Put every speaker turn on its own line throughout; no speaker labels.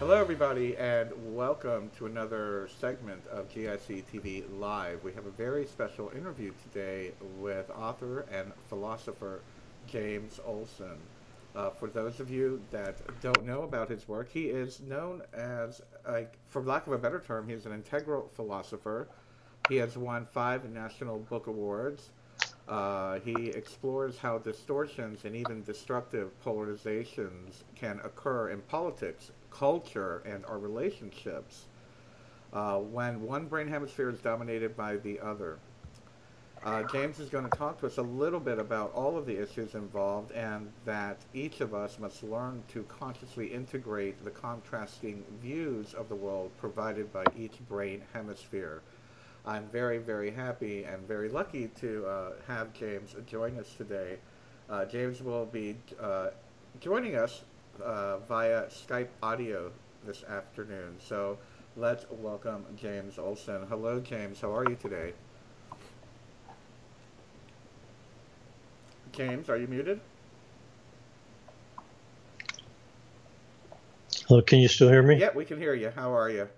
Hello, everybody, and welcome to another segment of GIC TV Live. We have a very special interview today with author and philosopher James Olson. For those of you that don't know about his work, he is known as, for lack of a better term, he is an integral philosopher. He has won 5 National Book Awards. He explores how distortions and even destructive polarizations can occur in politics, culture, and our relationships when one brain hemisphere is dominated by the other. James is going to talk to us a little bit about all of the issues involved and that each of us must learn to consciously integrate the contrasting views of the world provided by each brain hemisphere. I'm very, very happy and very lucky to have James join us today. James will be joining us via Skype audio this afternoon. So let's welcome James Olson. Hello, James. How are you today? James, are you muted?
Hello, can you still hear me?
Yeah, we can hear you. How are you?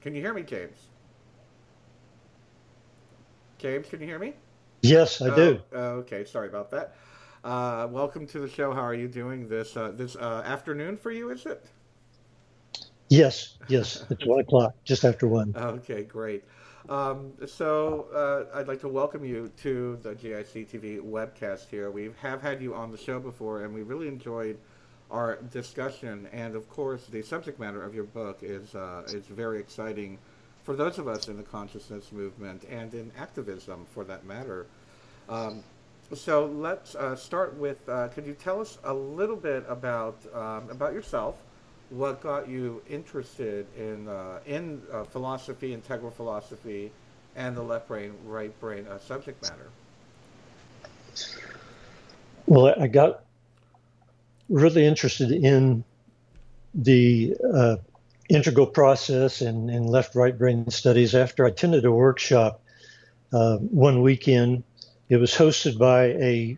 Can you hear me, James? James, can you hear me?
Yes, I do.
Okay, sorry about that. Welcome to the show. How are you doing this afternoon for you, is it?
Yes, it's 1 o'clock, just after 1.
Okay, great. I'd like to welcome you to the GIC TV webcast here. We have had you on the show before, and we really enjoyed our discussion. And of course, the subject matter of your book is very exciting for those of us in the consciousness movement and in activism, for that matter. So let's start with. Could you tell us a little bit about yourself? What got you interested in philosophy, integral philosophy, and the left brain, right brain subject matter?
Well, I got really interested in the integral process and left-right brain studies after I attended a workshop one weekend. It was hosted by a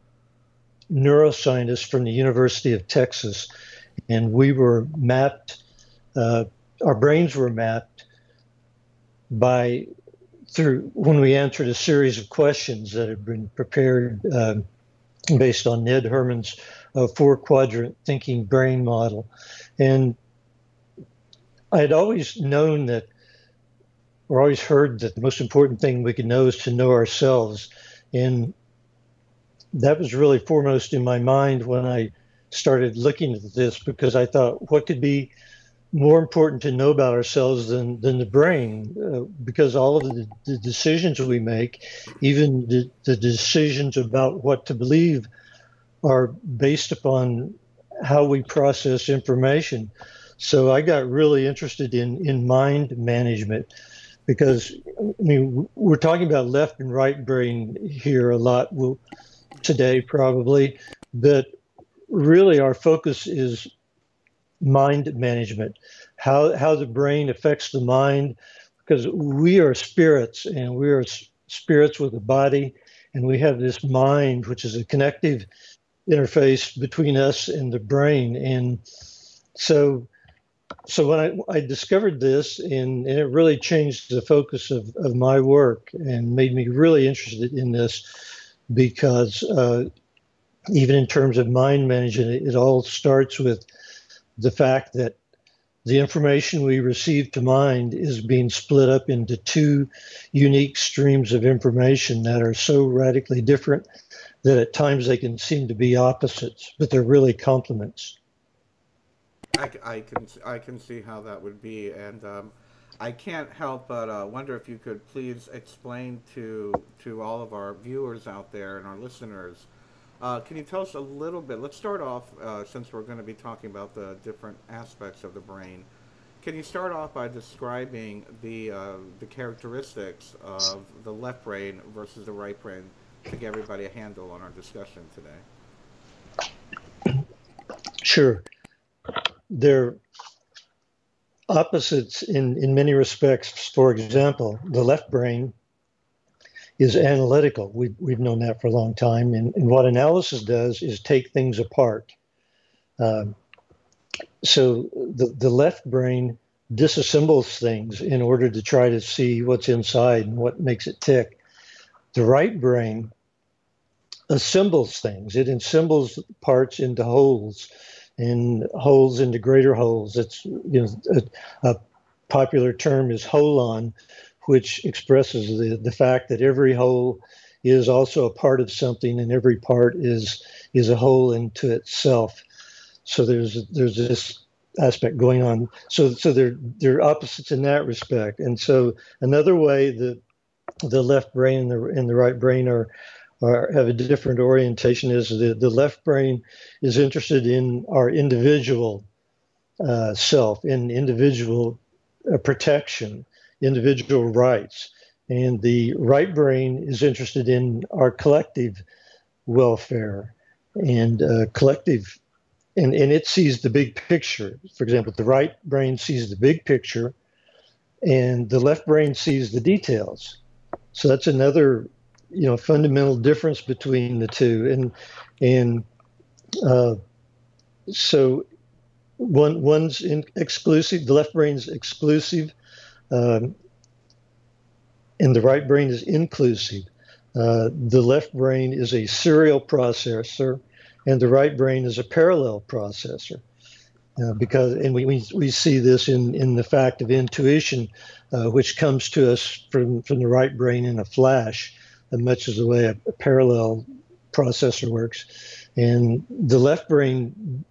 neuroscientist from the University of Texas, and we were mapped, our brains were mapped through when we answered a series of questions that had been prepared based on Ned Herman's 4-quadrant thinking brain model. And I had always known that, or always heard that the most important thing we could know is to know ourselves. And that was really foremost in my mind when I started looking at this, because I thought, what could be more important to know about ourselves than the brain? Because all of the decisions we make, even the decisions about what to believe, are based upon how we process information. So I got really interested in mind management, because I mean, we're talking about left and right brain here a lot today probably, but really our focus is mind management, how the brain affects the mind, because we are spirits, and we are spirits with a body, and we have this mind, which is a connective interface between us and the brain. And so when I discovered this, and it really changed the focus of my work and made me really interested in this, because even in terms of mind management, it all starts with the fact that the information we receive to mind is being split up into 2 unique streams of information that are so radically different that at times they can seem to be opposites, but they're really complements.
I can see how that would be, and I can't help but wonder if you could please explain to all of our viewers out there and our listeners. Can you tell us a little bit? Let's start off, since we're going to be talking about the different aspects of the brain. Can you start off by describing the characteristics of the left brain versus the right brain to give everybody a handle on our discussion today?
Sure. They're opposites in many respects. For example, the left brain is analytical. We've known that for a long time. And what analysis does is take things apart. Um, so the left brain disassembles things in order to try to see what's inside and what makes it tick. The right brain assembles things. It assembles parts into wholes, and wholes into greater wholes. It's, a popular term is holon, which expresses the fact that every whole is also a part of something, and every part is a whole into itself. So there's this aspect going on. So they're opposites in that respect. And so another way that the left brain and the right brain have a different orientation is the left brain is interested in our individual self, in individual protection, individual rights. And the right brain is interested in our collective welfare and collective, and it sees the big picture. For example, the right brain sees the big picture and the left brain sees the details. So that's another, fundamental difference between the two. And so one's exclusive, the left brain is exclusive, and the right brain is inclusive. The left brain is a serial processor, and the right brain is a parallel processor. And we see this in the fact of intuition, which comes to us from the right brain in a flash, much as the way a parallel processor works. And the left brain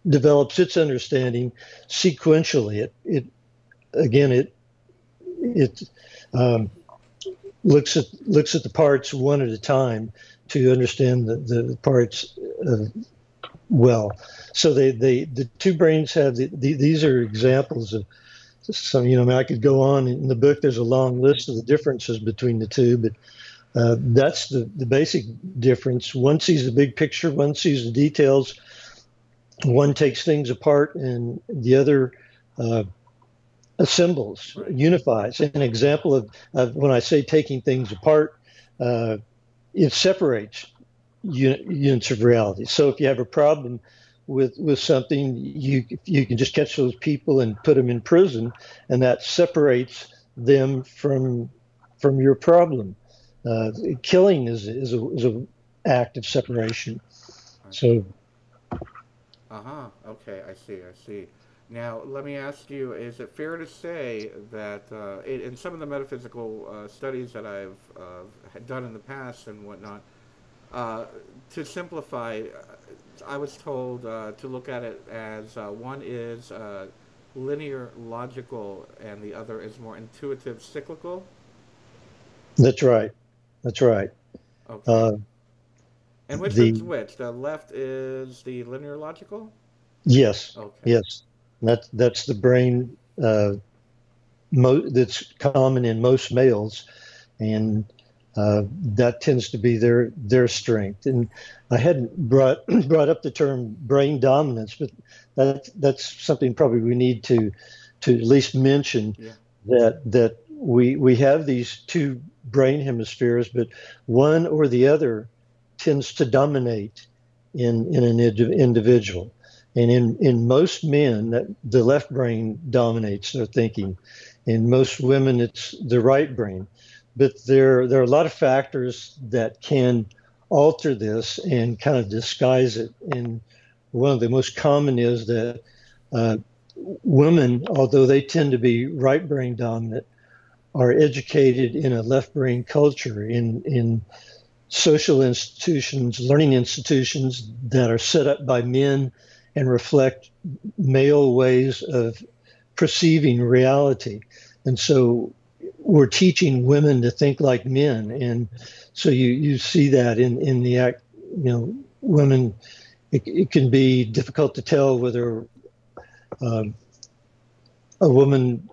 develops its understanding sequentially. It looks at the parts one at a time to understand the parts well. So the two brains have these are examples of some. I could go on in the book. There's a long list of the differences between the two, but that's the basic difference. One sees the big picture, one sees the details, one takes things apart, and the other assembles, unifies. An example of when I say taking things apart, it separates units of reality. So if you have a problem with something, you can just catch those people and put them in prison, and that separates them from your problem. Killing is an act of separation. So.
Okay, I see. Now, let me ask you, is it fair to say that in some of the metaphysical studies that I've done in the past and whatnot, to simplify, I was told to look at it as one is linear logical and the other is more intuitive cyclical?
That's right.
Okay. And which is which? The left is the linear logical?
Yes.
Okay.
Yes. That's the brain that's common in most males, and that tends to be their strength. And I hadn't brought up the term brain dominance, but that's something probably we need to at least mention.
Yeah.
that we have these two brain hemispheres, but one or the other tends to dominate in an individual. And in most men, the left brain dominates their thinking. In most women, it's the right brain. But there are a lot of factors that can alter this and kind of disguise it. And one of the most common is that women, although they tend to be right brain dominant, are educated in a left brain culture, in social institutions, learning institutions that are set up by men and reflect male ways of perceiving reality. And so we're teaching women to think like men. And so you see that in the act, women, it can be difficult to tell whether a woman,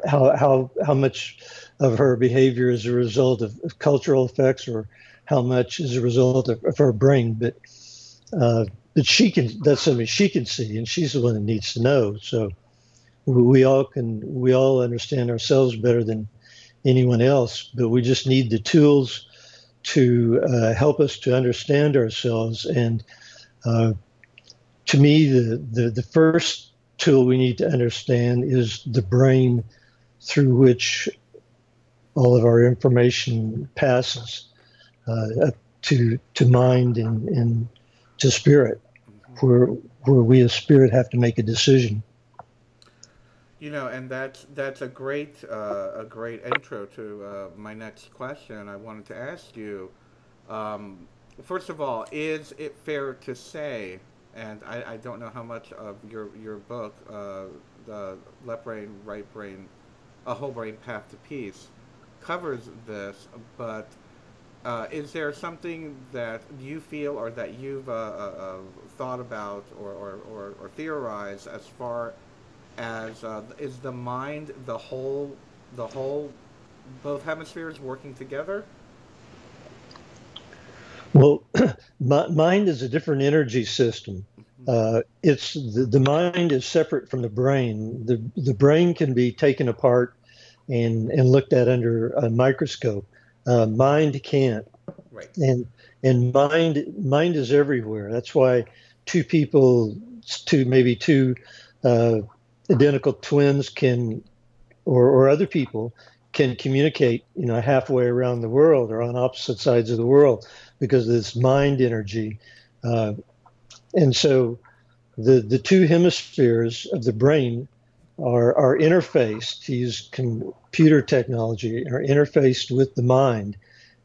how much of her behavior is a result of cultural effects or how much is a result of her brain. But that's something she can see, and she's the one that needs to know. So we all understand ourselves better than anyone else, but we just need the tools to help us to understand ourselves and to me, the first tool we need to understand is the brain through which all of our information passes up to mind and to spirit, where we as spirit have to make a decision.
You know, and that's a great intro to my next question. I wanted to ask you, um, first of all, is it fair to say, and I don't know how much of your book, the left brain, right brain, a whole brain path to peace, covers this, but is there something that you feel or that you've thought about or theorized as far as is the mind the whole both hemispheres working together?
Well, mind is a different energy system. It's the mind is separate from the brain. The brain can be taken apart and looked at under a microscope. Mind can't.
Right.
And mind is everywhere. That's why two people, maybe two uh, identical twins can, or other people can communicate, halfway around the world or on opposite sides of the world because of this mind energy. Uh, and so the two hemispheres of the brain are interfaced, to use computer technology, are interfaced with the mind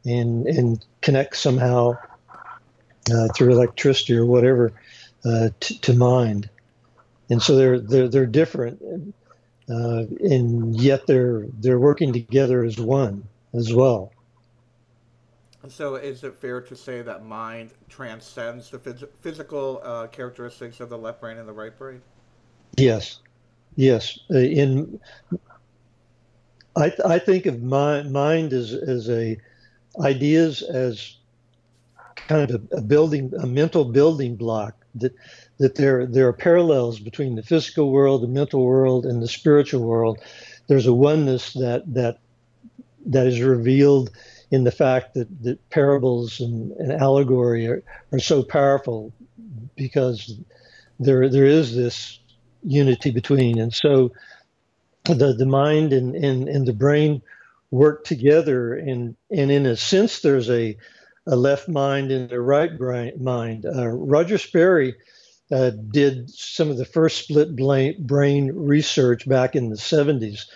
and connect somehow through electricity or whatever to mind. And so they're different, and yet they're working together as one as well.
So is it fair to say that mind transcends the physical characteristics of the left brain and the right brain?
Yes, yes. In I think of mind as a ideas as kind of a mental building block, that there are parallels between the physical world, the mental world, and the spiritual world. There's a oneness that is revealed in the fact that parables and allegory are so powerful because there is this unity between. And so the mind and the brain work together, and in a sense there's a left mind and a right mind. Roger Sperry did some of the first split brain research back in the 70s.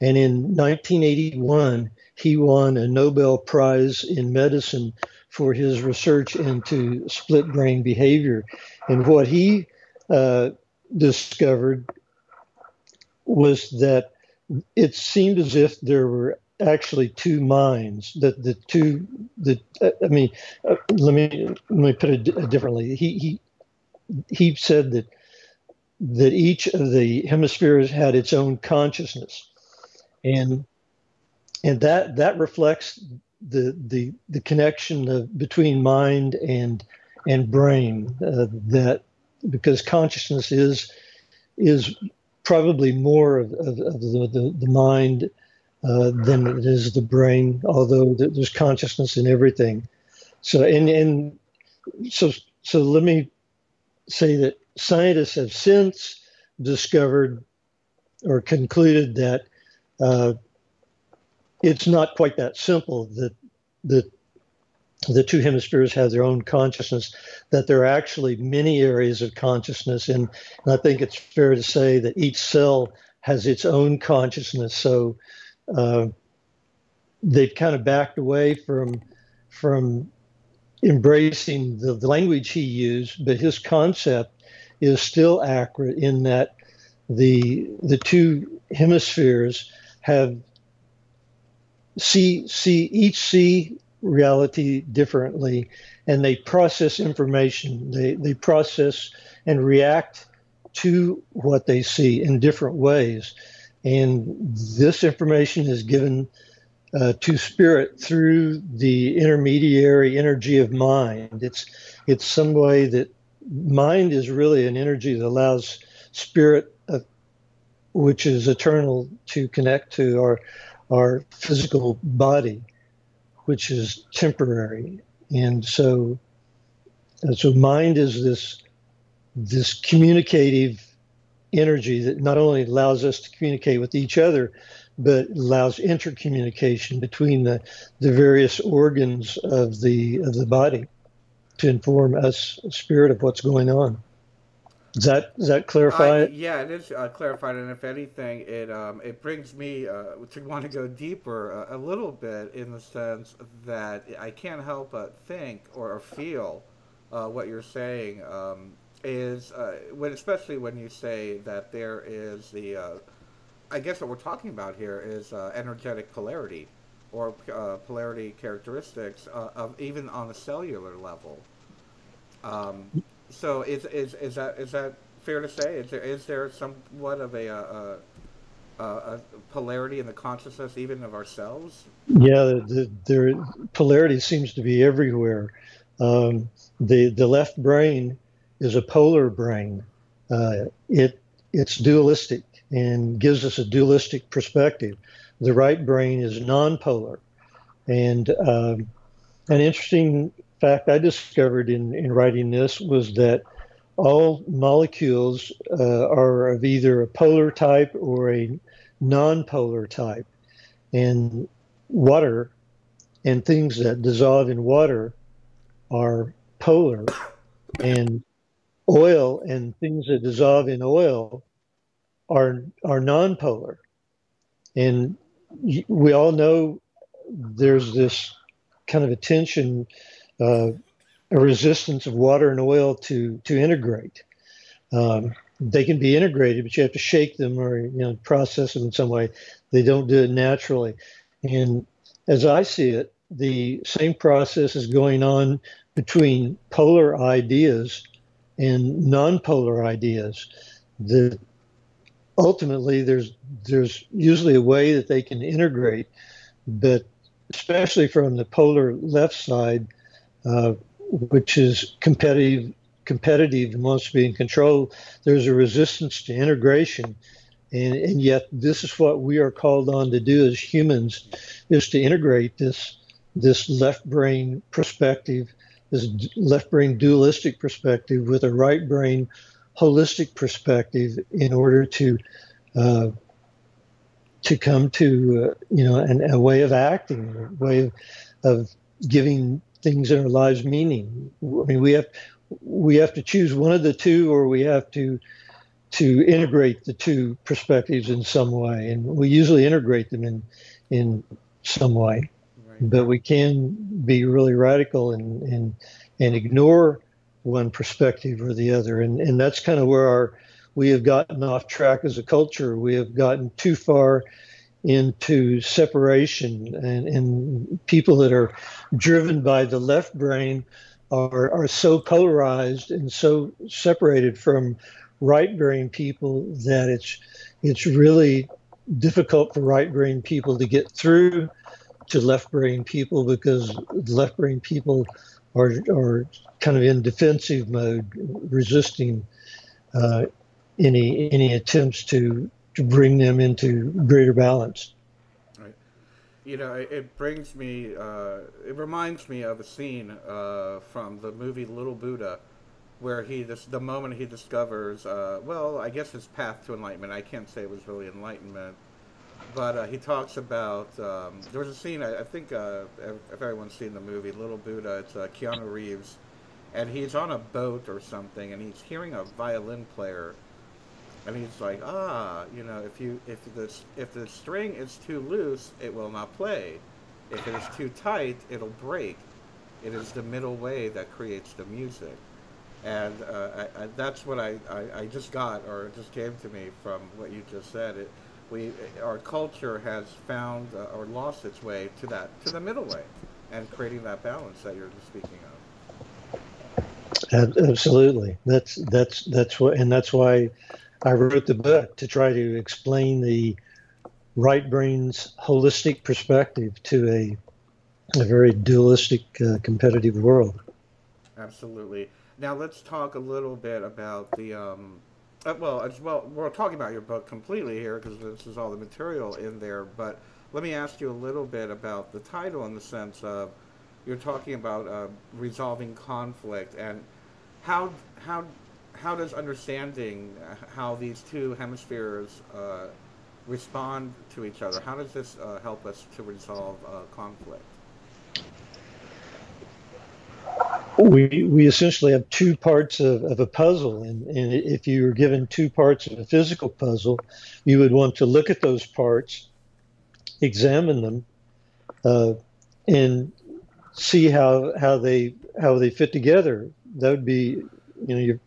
And in 1981, he won a Nobel Prize in medicine for his research into split brain behavior. And what he discovered was that it seemed as if there were actually two minds. Let me put it differently. He said that each of the hemispheres had its own consciousness, and that reflects the connection between mind and brain. That because consciousness is probably more of the mind than it is the brain, although there's consciousness in everything. So so let me say that scientists have since discovered or concluded that it's not quite that simple, that the two hemispheres have their own consciousness, that there are actually many areas of consciousness. And I think it's fair to say that each cell has its own consciousness. So they've kind of backed away from embracing the language he used, but his concept is still accurate in that the two hemispheres have each see reality differently, and they process information. They process and react to what they see in different ways, and this information is given to spirit through the intermediary energy of mind. It's some way that mind is really an energy that allows spirit, which is eternal, to connect to our physical body, which is temporary. And so mind is this communicative energy that not only allows us to communicate with each other, but allows intercommunication between the various organs of the body to inform us, spirit, of what's going on. Does that clarify it?
Yeah, it is clarified, and if anything, it brings me to want to go deeper a little bit in the sense that I can't help but think or feel what you're saying is when, especially when you say that there is I guess what we're talking about here is energetic polarity or polarity characteristics of even on a cellular level. Um, so is that fair to say? Is there somewhat of a polarity in the consciousness even of ourselves?
Yeah, the polarity seems to be everywhere. The left brain is a polar brain. It's dualistic and gives us a dualistic perspective. The right brain is nonpolar. And an interesting fact I discovered in writing this was that all molecules are of either a polar type or a nonpolar type. And water and things that dissolve in water are polar, and oil and things that dissolve in oil are nonpolar. And we all know there's this kind of a tension, uh, a resistance of water and oil to integrate. They can be integrated, but you have to shake them or process them in some way. They don't do it naturally. And as I see it, the same process is going on between polar ideas and nonpolar ideas. The ultimately there's usually a way that they can integrate, but especially from the polar left side, uh, which is competitive and wants to be in control, there's a resistance to integration. And yet this is what we are called on to do as humans, is to integrate this left brain perspective, this left brain dualistic perspective with a right brain holistic perspective in order uh, to come to a way of acting, a way of giving things in our lives meaning. I mean, we have to choose one of the two, or we have to integrate the two perspectives in some way, and we usually integrate them in some way.
Right.
But we can be really radical and ignore one perspective or the other, and that's kind of where we have gotten off track as a culture. We have gotten too far into separation, and people that are driven by the left brain are so polarized and so separated from right brain people that it's really difficult for right brain people to get through to left brain people, because left brain people are kind of in defensive mode, resisting uh, any attempts to bring them into greater balance.
Right. It brings me, it reminds me of a scene from the movie Little Buddha, where the moment he discovers, well, I guess his path to enlightenment. I can't say it was really enlightenment, but he talks about. There was a scene. I think if everyone's seen the movie Little Buddha, it's Keanu Reeves, and he's on a boat or something, and he's hearing a violin player, and he's like, if the string is too loose, it will not play. If it is too tight, it'll break. It is the middle way that creates the music. And that's what I just got, or it just came to me from what you just said. Our culture has found or lost its way to the middle way, and creating that balance that you're just speaking
Absolutely. That's what, and that's why I wrote the book, to try to explain the right brain's holistic perspective to a very dualistic, competitive world.
of. Absolutely. Now let's talk a little bit about the well, we're talking about your book completely here because this is all the material in there. But let me ask you a little bit about the title, in the sense of you're talking about resolving conflict, and how how does understanding how these two hemispheres respond to each other, how does this help us to resolve conflict?
We essentially have two parts of a puzzle, and if you were given two parts of a physical puzzle, you would want to look at those parts, examine them, uh, and see how they fit together. That would be,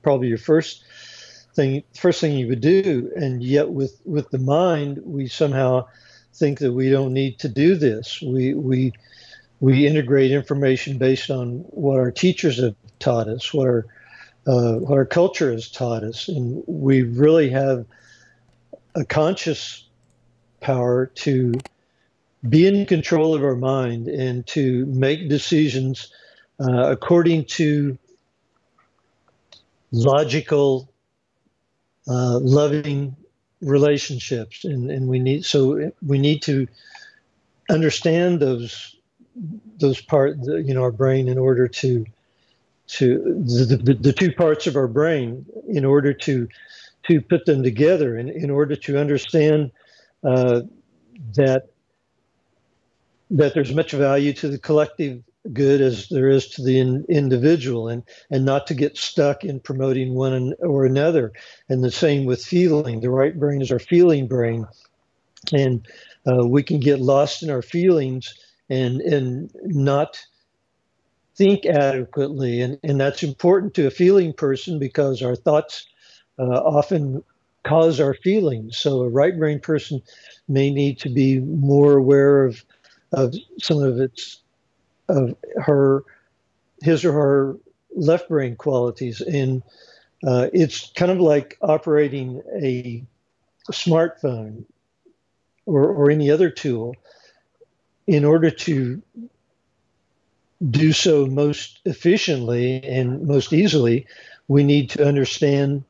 probably your first thing you would do. And yet, with the mind, we somehow think that we don't need to do this. We integrate information based on what our teachers have taught us, what our culture has taught us, and we really have a conscious power to be in control of our mind and to make decisions according to logical, loving relationships, and we need to understand those parts, our brain, in order the two parts of our brain, in order to put them together, and in order to understand that there's much value to the collective good as there is to the individual, and not to get stuck in promoting one or another. And the same with feeling. The right brain is our feeling brain, and we can get lost in our feelings and not think adequately, and that's important to a feeling person, because our thoughts often cause our feelings. So a right brain person may need to be more aware of some of his or her left brain qualities. And it's kind of like operating a smartphone or any other tool. In order to do so most efficiently and most easily, we need to understand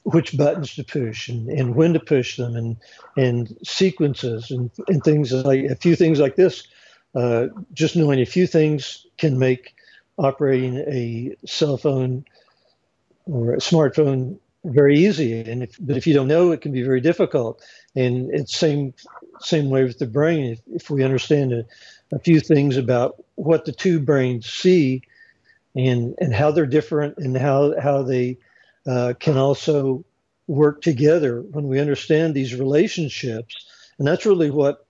which buttons to push and when to push them, and sequences and things like a few things like this. Just knowing a few things can make operating a cell phone or a smartphone very easy. But if you don't know, it can be very difficult. And it's same way with the brain. If we understand a few things about what the two brains see, and how they're different, and how they can also work together, when we understand these relationships. And that's really what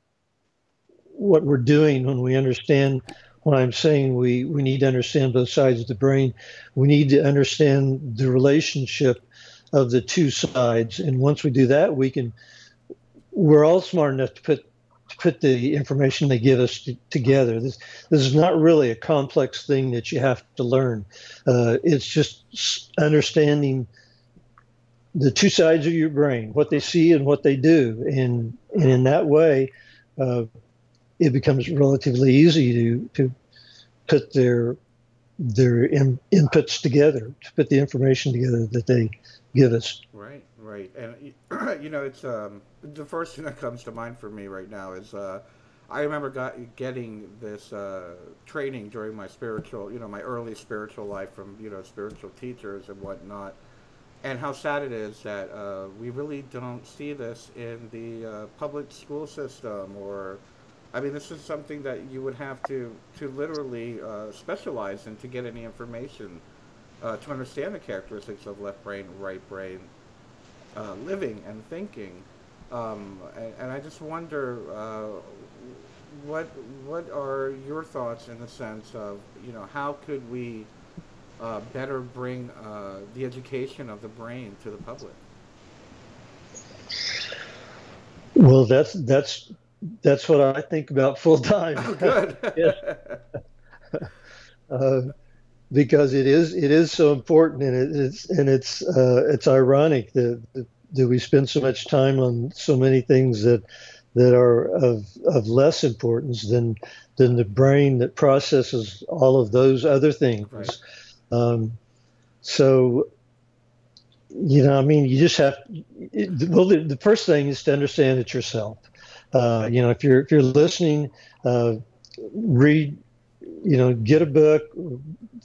we're doing when we understand. When I'm saying we need to understand both sides of the brain, we need to understand the relationship of the two sides. And once we do that, we're all smart enough to put the information they give us together. This is not really a complex thing that you have to learn. It's just understanding the two sides of your brain, what they see and what they do, and in that way, it becomes relatively easy to put their inputs together, to put the information together that they give us.
Right, right. And it's the first thing that comes to mind for me right now is I remember getting this training during my spiritual, my early spiritual life from spiritual teachers and whatnot, and how sad it is that we really don't see this in the public school system. Or, I mean, this is something that you would have to literally specialize in to get any information to understand the characteristics of left brain, right brain, living and thinking. And I just wonder, what are your thoughts in the sense of, how could we better bring the education of the brain to the public?
Well, that's what I think about full time.
Oh, good.
Yes. Because it is so important, and it's ironic that we spend so much time on so many things that are of less importance than the brain that processes all of those other things.
Right.
So, I mean, you just have. The first thing is to understand it yourself. If you're listening, read get a book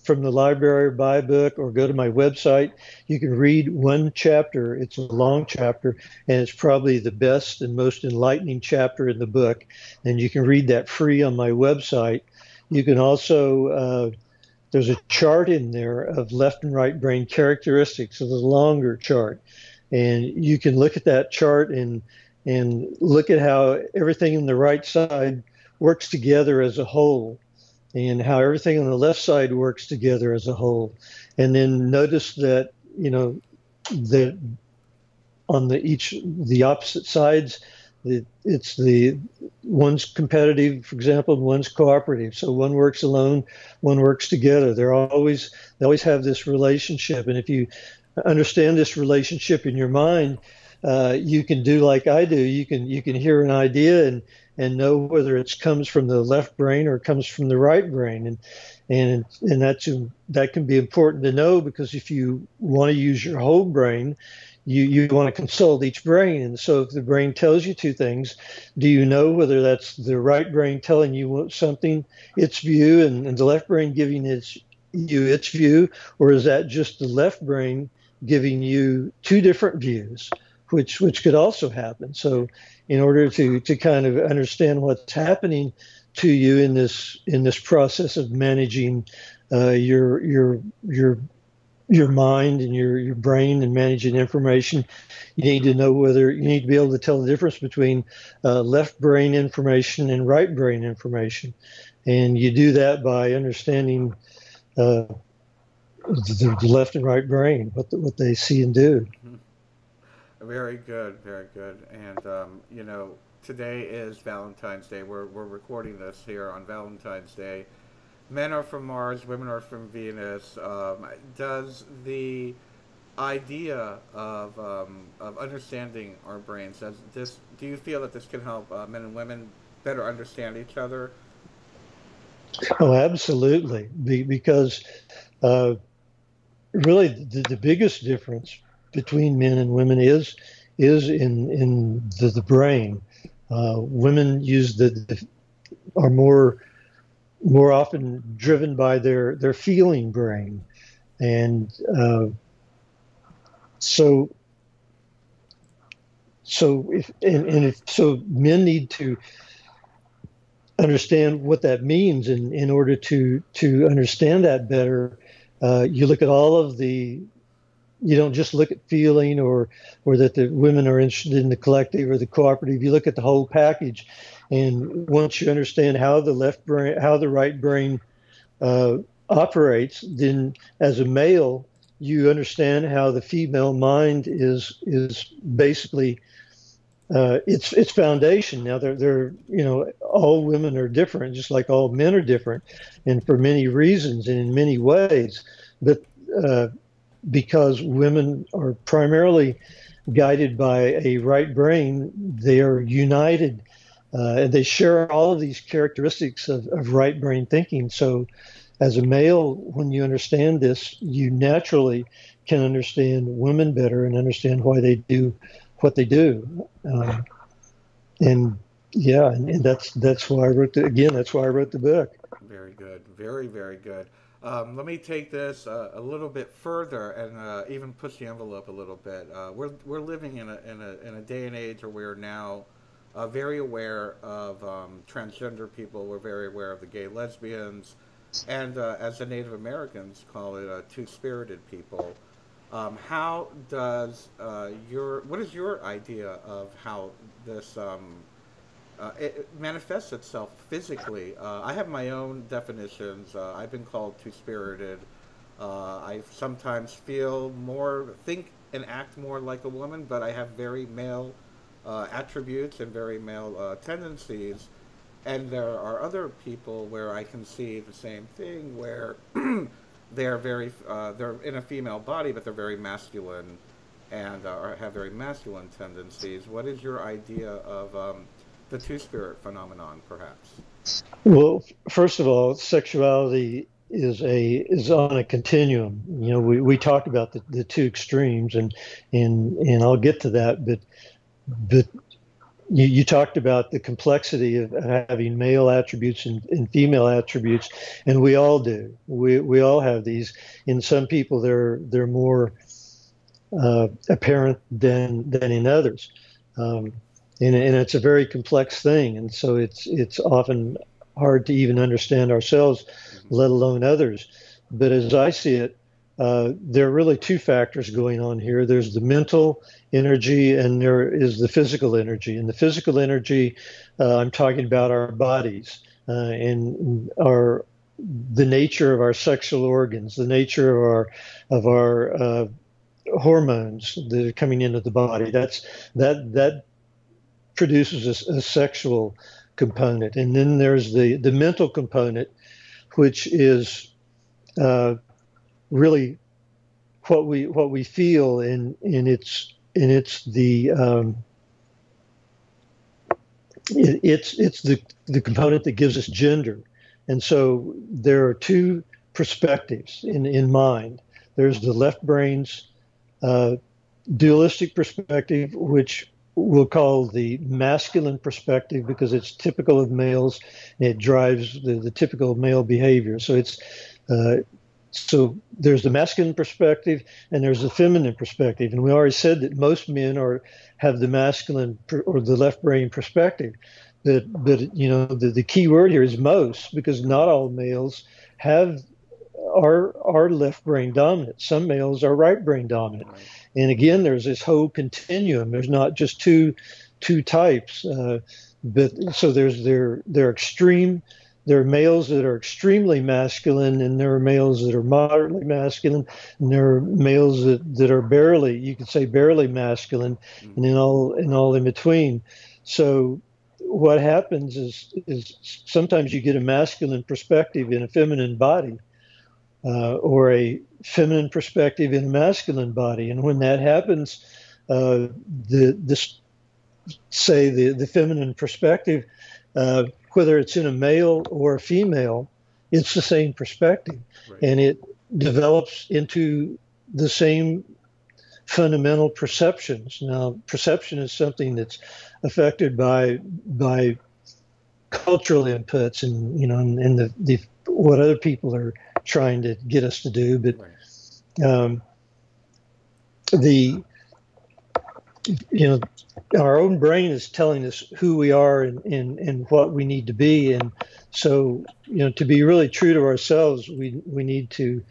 from the library, or buy a book, or go to my website. You can read one chapter. It's a long chapter, and it's probably the best and most enlightening chapter in the book. And you can read that free on my website. You can also, there's a chart in there of left and right brain characteristics. So there's a longer chart. And you can look at that chart and look at how everything in the right side works together as a whole, and how everything on the left side works together as a whole. And then notice that, that on the opposite sides, it's the one's competitive, for example, and one's cooperative. So one works alone, one works together. They always have this relationship. And if you understand this relationship in your mind, you can do like I do. You can hear an idea and know whether it comes from the left brain or it comes from the right brain, and that can be important to know, because if you want to use your whole brain, you want to consult each brain. And so if the brain tells you two things, do you know whether that's the right brain telling you something, its view, and the left brain giving its view, or is that just the left brain giving you two different views, which could also happen? So in order to kind of understand what's happening to you in this process of managing your mind and your brain and managing information, you need to know whether you need to be able to tell the difference between left brain information and right brain information. And you do that by understanding the left and right brain, what they see and do.
Very good, very good. And today is Valentine's Day. We're recording this here on Valentine's Day. Men are from Mars, women are from Venus. Does the idea of understanding our brains, do you feel that this can help men and women better understand each other?
Oh, absolutely. Because really the biggest difference between men and women is in the brain. Women are more often driven by their feeling brain, and so men need to understand what that means, and in order to understand that better, you look at all of you don't just look at feeling or that the women are interested in the collective or the cooperative. You look at the whole package. And once you understand how the right brain operates, then as a male, you understand how the female mind is basically its foundation. Now they're all women are different, just like all men are different, and for many reasons and in many ways. But because women are primarily guided by a right brain, they are united. And they share all of these characteristics of right brain thinking. So as a male, when you understand this, you naturally can understand women better and understand why they do what they do. And that's why I wrote that's why I wrote the book.
Very good. Very, very good. Let me take this a little bit further and even push the envelope a little bit. We're living in a day and age where we're now very aware of transgender people. We're very aware of the gay lesbians, and as the Native Americans call it, two-spirited people. What is your idea of how this it manifests itself physically? I have my own definitions. I've been called two-spirited. I sometimes think and act more like a woman, but I have very male attributes and very male tendencies. And there are other people where I can see the same thing, where they're in a female body, but they're very masculine and have very masculine tendencies. What is your idea of the two-spirit phenomenon, perhaps?
Well, first of all, sexuality is on a continuum. We talk about the two extremes, and I'll get to that, but you talked about the complexity of having male attributes and female attributes, and we all do. We all have these. In some people, they're more apparent than in others, and it's a very complex thing. And so it's often hard to even understand ourselves, let alone others. But as I see it, there are really two factors going on here. There's the mental energy and there is the physical energy. And the physical energy, I'm talking about our bodies and the nature of our sexual organs, the nature of our hormones that are coming into the body. That produces a sexual component. And then there's the mental component, which is really what we feel, and it's the component that gives us gender. And so there are two perspectives in mind. There's the left brain's dualistic perspective, which we'll call the masculine perspective because it's typical of males and it drives the typical male behavior. So so there's the masculine perspective and there's the feminine perspective. And we already said that most men have the masculine or the left brain perspective. But the key word here is most, because not all males are left brain dominant. Some males are right brain dominant. Right. And again, there's this whole continuum. There's not just two types. But so they're extreme. There are males that are extremely masculine, and there are males that are moderately masculine, and there are males that are barely, you could say barely masculine, and in all in between. So what happens is sometimes you get a masculine perspective in a feminine body, or a feminine perspective in a masculine body, and when that happens, the feminine perspective, whether it's in a male or a female, it's the same perspective. Right. And it develops into the same fundamental perceptions. Now, perception is something that's affected by cultural inputs and the what other people are trying to get us to do. But our own brain is telling us who we are and what we need to be. And so, to be really true to ourselves, we need to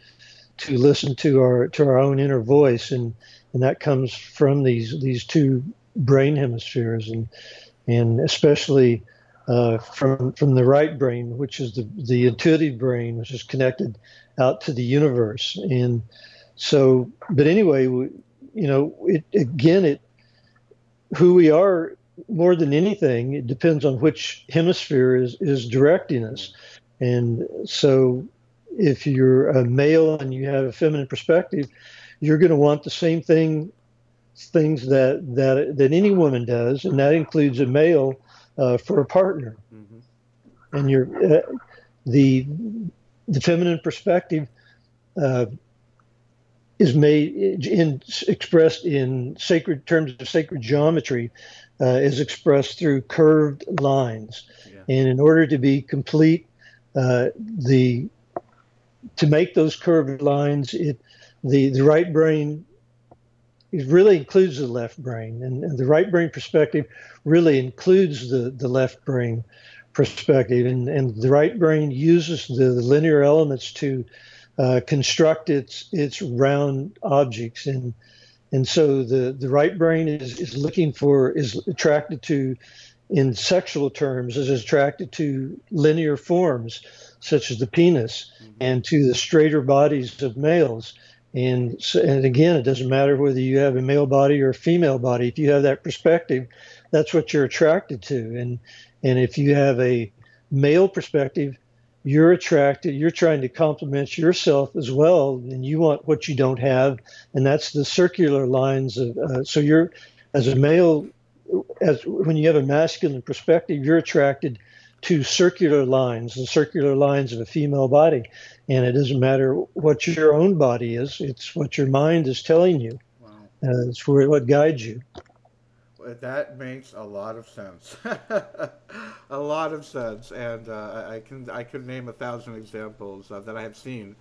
listen to our own inner voice, and that comes from these two brain hemispheres, and especially from the right brain, which is the intuitive brain, which is connected out to the universe. And so, but anyway, who we are, more than anything, it depends on which hemisphere is directing us. And so if you're a male and you have a feminine perspective, you're going to want the same things that any woman does, and that includes a male for a partner. Mm-hmm. And the feminine perspective is expressed in sacred terms of sacred geometry, is expressed through curved lines. Yeah. And in order to be complete, to make those curved lines, the right brain, it really includes the left brain, and the right brain perspective really includes the left brain perspective, and the right brain uses the linear elements to construct its round objects, and so the right brain is attracted to, in sexual terms, is attracted to linear forms such as the penis, mm-hmm. and to the straighter bodies of males. And again, it doesn't matter whether you have a male body or a female body. If you have that perspective, that's what you're attracted to. And if you have a male perspective, you're trying to complement yourself as well, and you want what you don't have, and that's the circular lines of. So you're, as a male, when you have a masculine perspective, you're attracted to circular lines, the circular lines of a female body, and it doesn't matter what your own body is; it's what your mind is telling you. Wow. It's what guides you.
That makes a lot of sense. A lot of sense, and I could name 1,000 examples that I have seen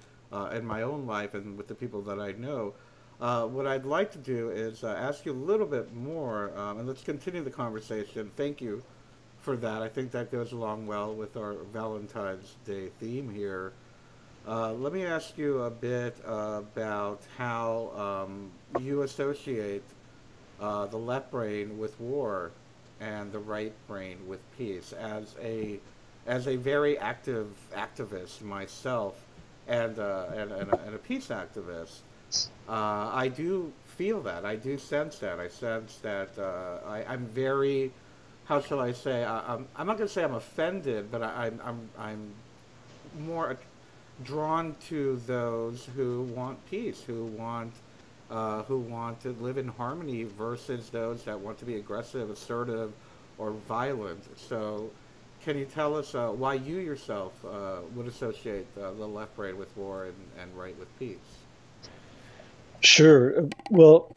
in my own life and with the people that I know. What I'd like to do is ask you a little bit more, and let's continue the conversation. Thank you for that. I think that goes along well with our Valentine's Day theme here. Let me ask you a bit about how you associate the left brain with war and the right brain with peace. As a very active activist myself and a peace activist, I do feel that. I do sense that. I sense that I'm very, how shall I say? I'm not going to say I'm offended, but I'm more drawn to those who want peace, who want to live in harmony versus those that want to be aggressive, assertive, or violent. So, can you tell us why you yourself would associate the left brain with war and right with peace?
Sure. Well,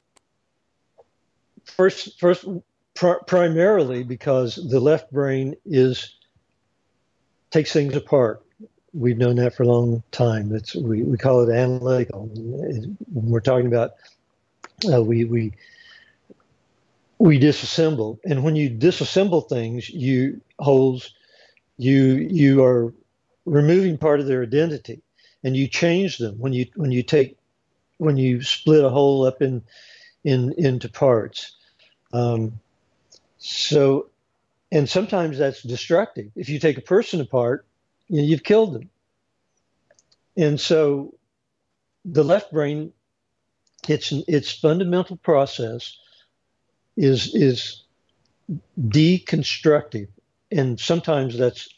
first, primarily because the left brain takes things apart. We've known that for a long time. We call it analytical. When we're talking about we disassemble, and when you disassemble things, you are removing part of their identity, and you change them when you split a whole up into parts. Um, so, and sometimes that's destructive. If you take a person apart, you've killed them. And so the left brain, its fundamental process is deconstructive, and sometimes that's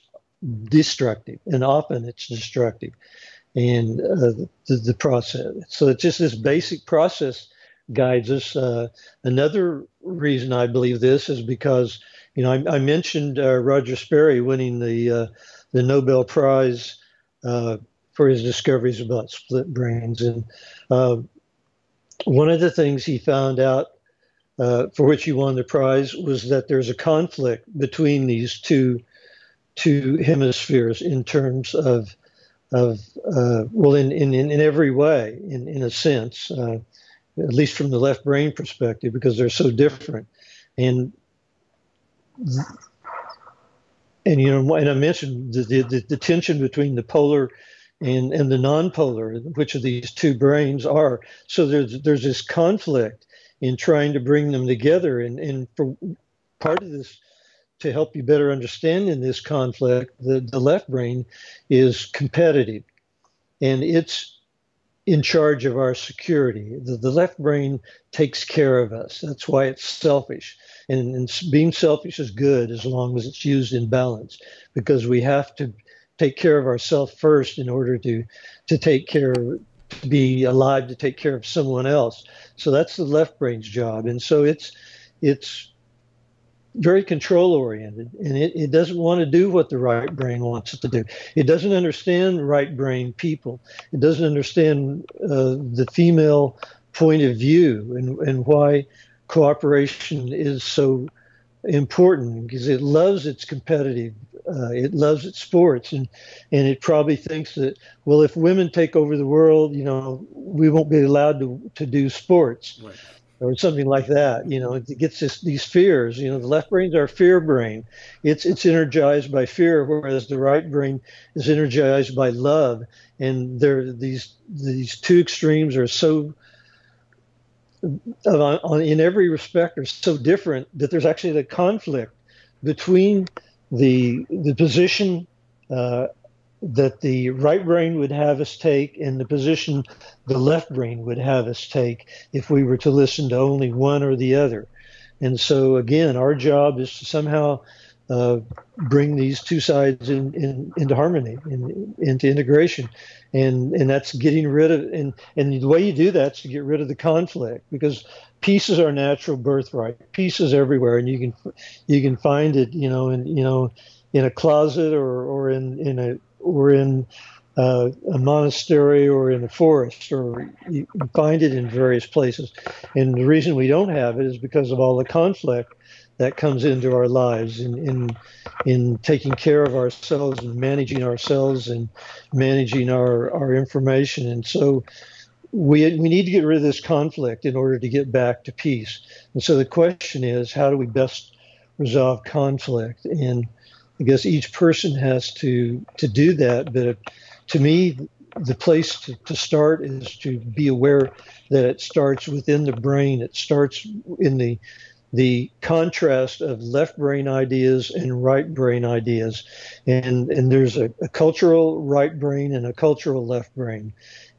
destructive, and often it's destructive. And the process, so it's just this basic process guides us. Another reason I believe this is because I mentioned Roger Sperry winning the Nobel Prize for his discoveries about split brains. And uh, one of the things he found out for which he won the prize was that there's a conflict between these two hemispheres in terms of well, in every way, in a sense, at least from the left brain perspective, because they're so different. And and I mentioned the tension between the polar and the non-polar, which of these two brains are. So there's this conflict in trying to bring them together, and for part of this, to help you better understand in this conflict, the left brain is competitive, and it's in charge of our security. The left brain takes care of us. That's why it's selfish. And being selfish is good as long as it's used in balance, because we have to take care of ourselves first in order to take care of, to be alive, to take care of someone else. So that's the left brain's job. And so it's very control oriented, and it doesn't want to do what the right brain wants it to do. It doesn't understand right brain people. It doesn't understand the female point of view, and why cooperation is so important, because it loves its competitive, it loves its sports, and it probably thinks that, well, if women take over the world, we won't be allowed to do sports.
Right.
Or something like that. It gets these fears. The left brain's our fear brain. It's energized by fear, whereas the right brain is energized by love. And these two extremes are so, in every respect, are so different that there's actually a conflict between the position that the right brain would have us take and the position the left brain would have us take if we were to listen to only one or the other. And so, again, our job is to somehow bring these two sides into harmony, into integration. And that's getting rid of, and the way you do that is to get rid of the conflict, because peace is our natural birthright. Peace is everywhere, and you can find it, in a closet or in a monastery or in a forest, or you find it in various places. And the reason we don't have it is because of all the conflict that comes into our lives in taking care of ourselves and managing our information. And so we need to get rid of this conflict in order to get back to peace. And so the question is, how do we best resolve conflict? And I guess each person has to do that. But to me, the place to start is to be aware that it starts within the brain. It starts in the contrast of left brain ideas and right brain ideas. And there's a cultural right brain and a cultural left brain.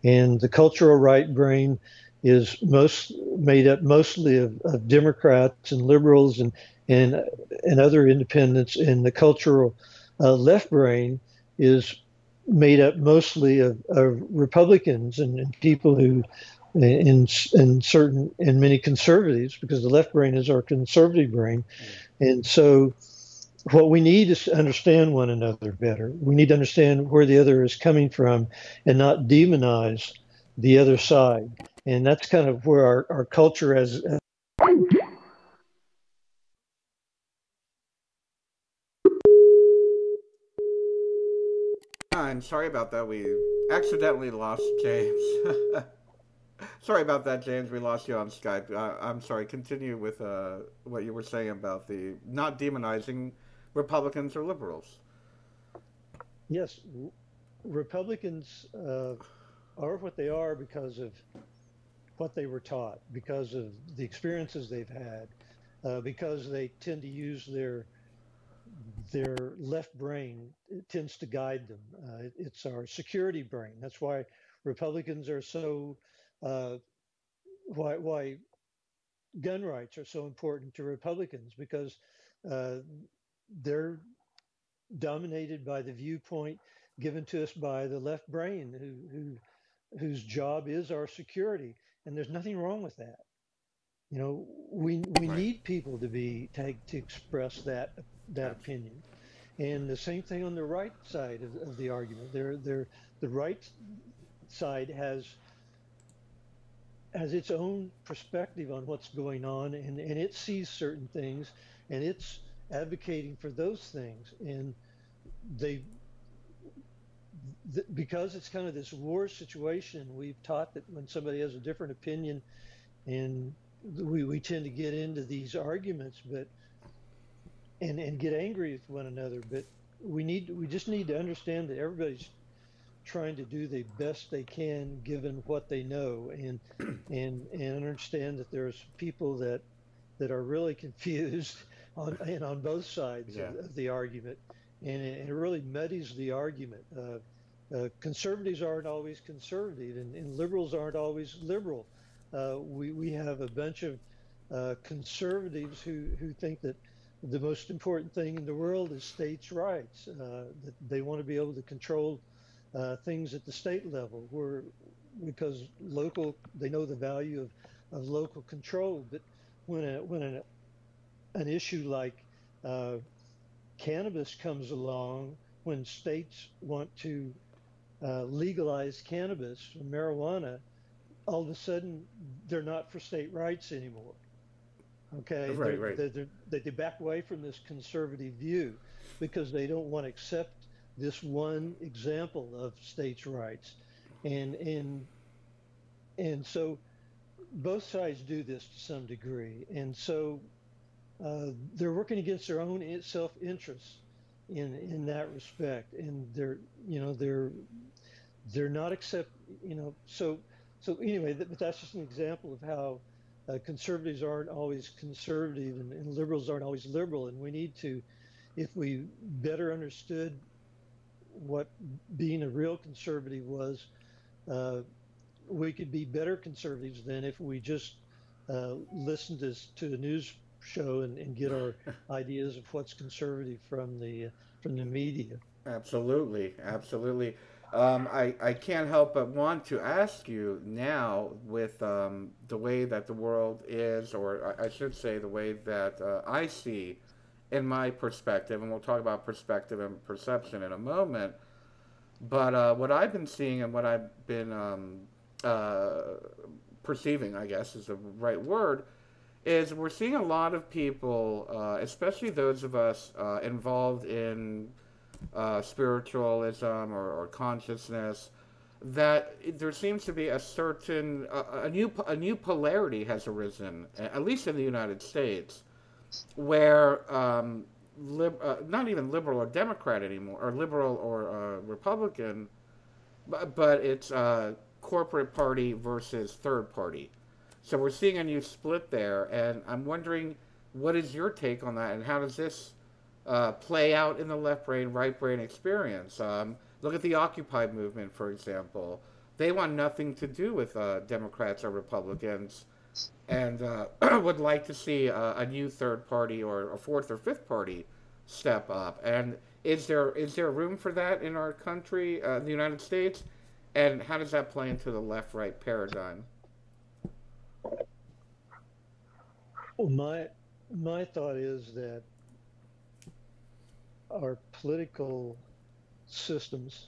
And the cultural right brain is most made up mostly of Democrats and liberals and and other independents. And the cultural left brain is made up mostly of Republicans and people who in certain and many conservatives, because the left brain is our conservative brain. And so what we need is to understand one another better. We need to understand where the other is coming from and not demonize the other side. And that's kind of where our culture has.
I'm sorry about that. We accidentally lost James. Sorry about that, James. We lost you on Skype. I'm sorry. Continue with what you were saying about the not demonizing Republicans or liberals.
Yes, Republicans are what they are because of what they were taught, because of the experiences they've had, because they tend to use their left brain. It tends to guide them. It's our security brain. That's why Republicans are so uh, why gun rights are so important to Republicans, because uh, they're dominated by the viewpoint given to us by the left brain, whose job is our security. And there's nothing wrong with that. You know, we
Right.
need people to express that
Abs-
opinion. And the same thing on the right side of the argument. The right side has its own perspective on what's going on, and it sees certain things, and it's advocating for those things. And they because it's kind of this war situation, we've taught that when somebody has a different opinion, and we tend to get into these arguments, but and get angry with one another. But we just need to understand that everybody's trying to do the best they can given what they know, and understand that there's people that are really confused on both sides
yeah.
of the argument, and it really muddies the argument. Conservatives aren't always conservative, and liberals aren't always liberal. We have a bunch of conservatives who think that the most important thing in the world is states' rights. That they want to be able to control things at the state level, where because they know the value of local control. But when an issue like uh, cannabis comes along, when states want to legalize cannabis or marijuana, all of a sudden they're not for state rights anymore. Okay,
Right. Right.
they back away from this conservative view because they don't want to accept this one example of states' rights, and and and so both sides do this to some degree, and so they're working against their own self-interest in that respect, and they're not accept so anyway, but that's just an example of how conservatives aren't always conservative, and liberals aren't always liberal. And we need to, if we better understood what being a real conservative was, uh, we could be better conservatives than if we just listen to the news show and get our ideas of what's conservative from the media.
Absolutely. Absolutely. I can't help but want to ask you now, with the way that the world is, or I should say, the way that I see in my perspective, and we'll talk about perspective and perception in a moment. But what I've been seeing and what I've been uh, perceiving, I guess is the right word, is we're seeing a lot of people, especially those of us involved in spiritualism or consciousness, that there seems to be a certain a new polarity has arisen, at least in the United States, where not even liberal or Democrat anymore, or liberal or Republican, but it's corporate party versus third party. So we're seeing a new split there, and I'm wondering what is your take on that, and how does this play out in the left brain, right brain experience? Look at the Occupy movement, for example. They want nothing to do with Democrats or Republicans, and would like to see a new third party or a fourth or fifth party step up. And is there room for that in our country, in the United States? And how does that play into the left-right paradigm?
Well, my thought is that our political systems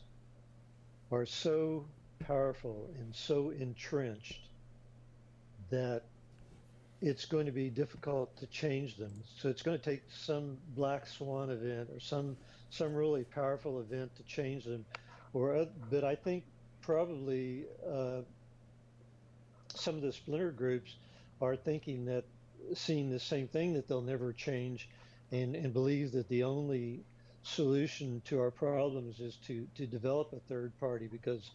are so powerful and so entrenched that it's going to be difficult to change them. So it's going to take some black swan event or some really powerful event to change them. But I think probably some of the splinter groups are thinking that, seeing the same thing, that they'll never change, and believe that the only solution to our problems is to develop a third party, because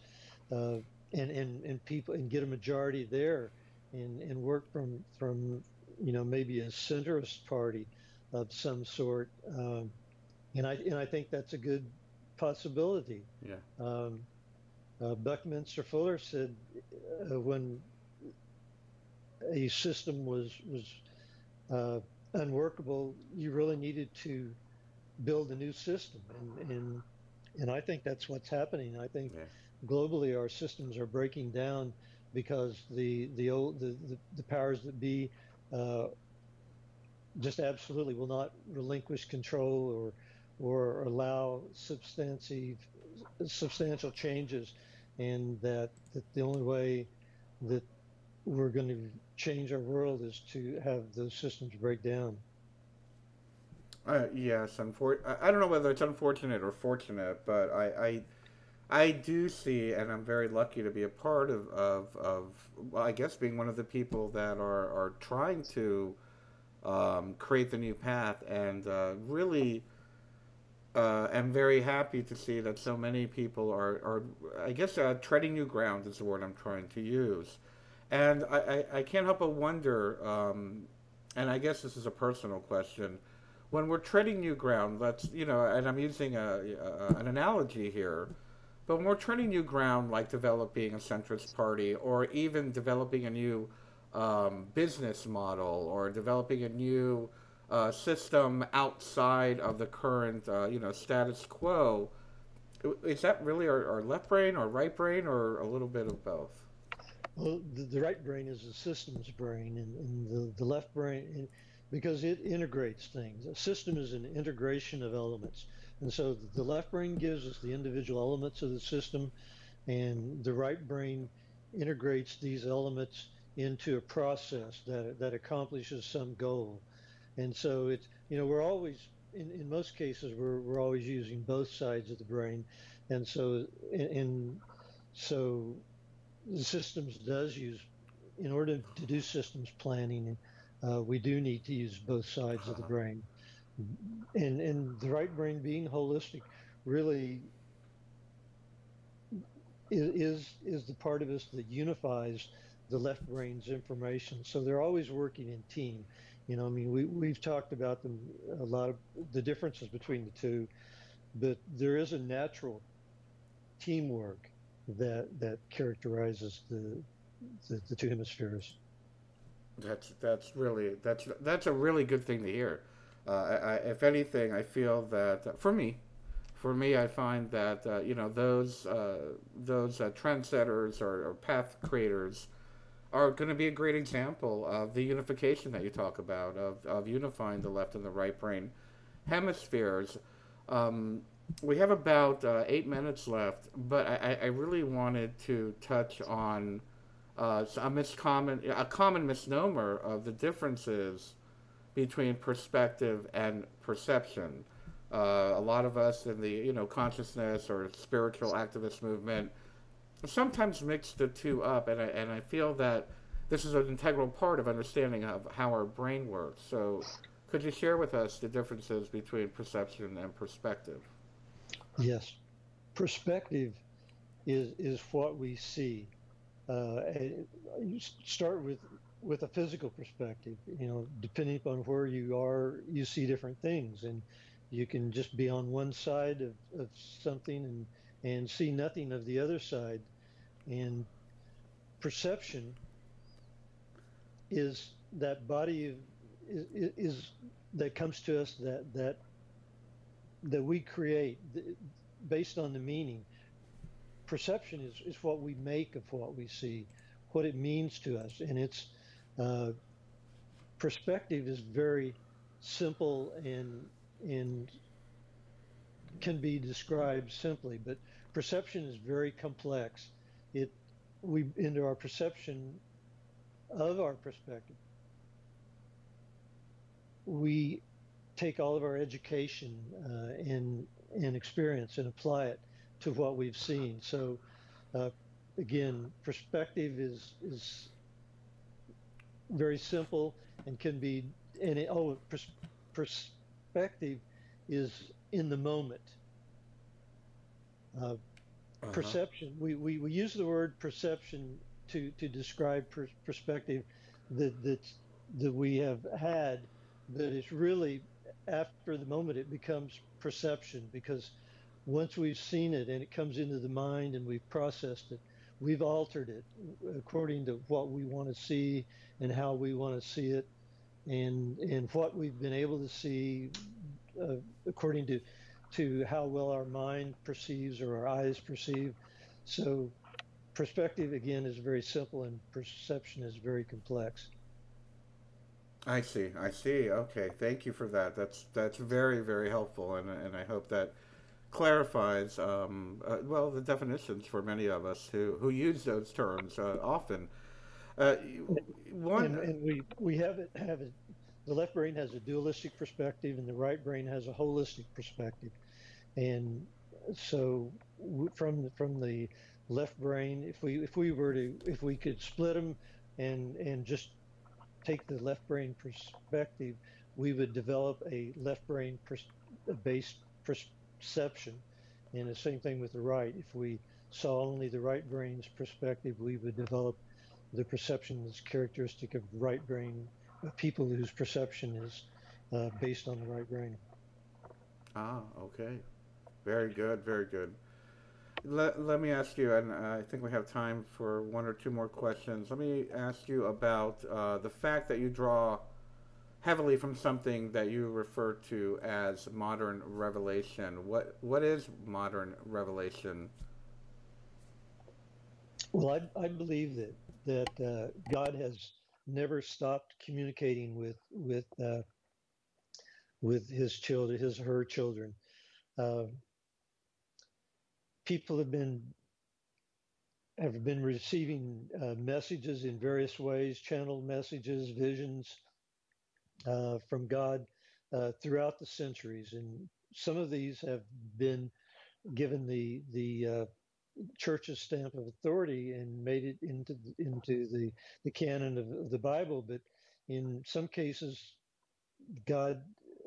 uh, and people, and get a majority there, and work from maybe a centrist party of some sort. And I think that's a good possibility.
Yeah.
Um, Buckminster Fuller said, when a system was uh, unworkable, you really needed to build a new system, and I think that's what's happening. I think
Yeah.
globally our systems are breaking down because the powers that be uh, just absolutely will not relinquish control, or allow substantial changes, and that the only way that we're going to change our world is to have those systems break down.
Yes, I don't know whether it's unfortunate or fortunate, but I do see, and I'm very lucky to be a part of well, I guess being one of the people that are trying to create the new path, and really am very happy to see that so many people are I guess, treading new ground is the word I'm trying to use. And I can't help but wonder, and I guess this is a personal question, when we're treading new ground, and I'm using an analogy here, but when we're treading new ground, like developing a centrist party, or even developing a new business model, or developing a new system outside of the current, status quo, is that really our left brain or right brain, or a little bit of both?
Well, the right brain is the systems brain, and the left brain, because it integrates things. A system is an integration of elements. And so the left brain gives us the individual elements of the system, and the right brain integrates these elements into a process that accomplishes some goal. And so we're always, in most cases, we're always using both sides of the brain. And so the systems does use, in order to do systems planning, we do need to use both sides of the brain. And the right brain, being holistic, really is the part of us that unifies the left brain's information. So they're always working in team. I mean, we've talked about them, a lot of the differences between the two, but there is a natural teamwork that characterizes the two hemispheres.
That's a really good thing to hear. If anything, I feel that for me, I find that those trendsetters or path creators are going to be a great example of the unification that you talk about, of unifying the left and the right brain hemispheres. We have about 8 minutes left, but I really wanted to touch on a common misnomer of the differences between perspective and perception. A lot of us in the consciousness or spiritual activist movement sometimes mix the two up, and I feel that this is an integral part of understanding of how our brain works. So, could you share with us the differences between perception and perspective?
Yes, perspective is what we see. You start with a physical perspective. You know, depending upon where you are, you see different things, and you can just be on one side of something and see nothing of the other side. And perception is that body of, is that comes to us that we create based on the meaning. Perception is what we make of what we see, what it means to us, and it's uh, perspective is very simple and can be described simply, but perception is very complex. It we into our perception of our perspective, we take all of our education and experience and apply it to what we've seen. So uh, again, perspective is very simple and can be and it, oh perspective is in the moment. Uh,
Uh huh.
Perception, we use the word perception to describe perspective that that we have had, but it's really after the moment it becomes perception because once we've seen it and it comes into the mind and we've processed it, we've altered it according to what we want to see and how we want to see it and what we've been able to see uh, according to how well our mind perceives or our eyes perceive. So perspective again is very simple and perception is very complex.
I see. I see. Okay. Thank you for that. That's very very helpful, and I hope that clarifies well the definitions for many of us who use those terms often. Uh, one.
And we have it. The left brain has a dualistic perspective, and the right brain has a holistic perspective. And so, from the left brain, if we could split them and just take the left brain perspective, we would develop a left brain based perception. And the same thing with the right. If we saw only the right brain's perspective, we would develop the perception that's characteristic of right brain people whose perception is based on the right brain.
Ah. Okay. Very good. Very good. Let me ask you, and I think we have time for one or two more questions. Let me ask you about the fact that you draw heavily from something that you refer to as modern revelation. What is modern revelation?
Well, I believe that God has never stopped communicating with his children, his her children. Uh, People have been receiving messages in various ways, channeled messages, visions from God throughout the centuries, and some of these have been given the church's stamp of authority and made it into the canon of the Bible. But in some cases, God,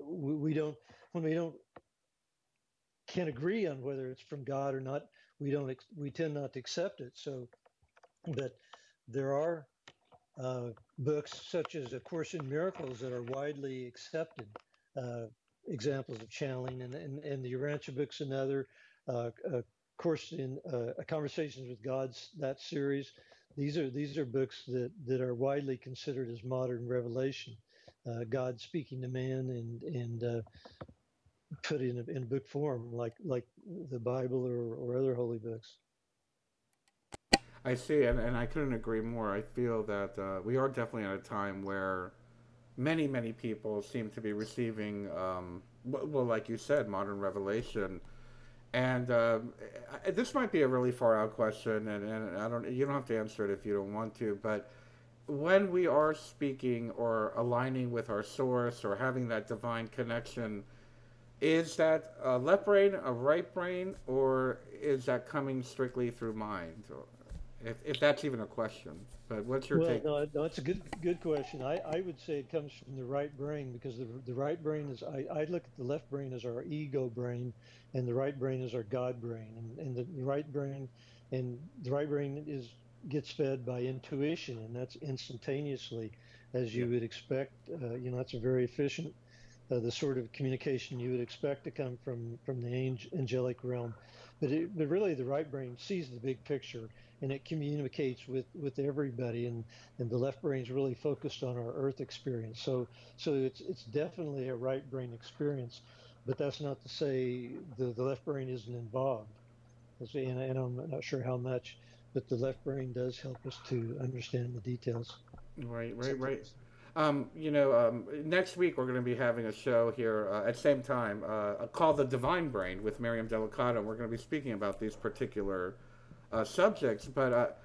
we don't when we don't can't agree on whether it's from God or not. We tend not to accept it. So, but there are books such as A Course in Miracles that are widely accepted. Uh, Examples of channeling, and the Urantia book's another. A Course in Conversations with God's that series. These are books that are widely considered as modern revelation. God speaking to man and put in book form like the Bible or other holy books.
I see, and I couldn't agree more. I feel that we are definitely at a time where many people seem to be receiving, well, like you said, modern revelation. And this might be a really far out question, and I don't. You don't have to answer it if you don't want to. But when we are speaking or aligning with our source or having that divine connection, is that a left brain, a right brain, or is that coming strictly through mind? Or if that's even a question. But what's your
Well,
take?
no, it's a good question. I would say it comes from the right brain because the right brain is, I look at the left brain as our ego brain and the right brain is our God brain. And the right brain is gets fed by intuition, and that's instantaneously, as
Yeah.
you would expect. That's a very efficient, the sort of communication you would expect to come from the angelic realm. But really, the right brain sees the big picture and it communicates with everybody. And the left brain is really focused on our Earth experience. So it's definitely a right brain experience. But that's not to say the left brain isn't involved. And I'm not sure how much, but the left brain does help us to understand the details
Right, right, right.
sometimes.
Next week we're going to be having a show here at the same time called The Divine Brain with Miriam Delicado. We're going to be speaking about these particular subjects, but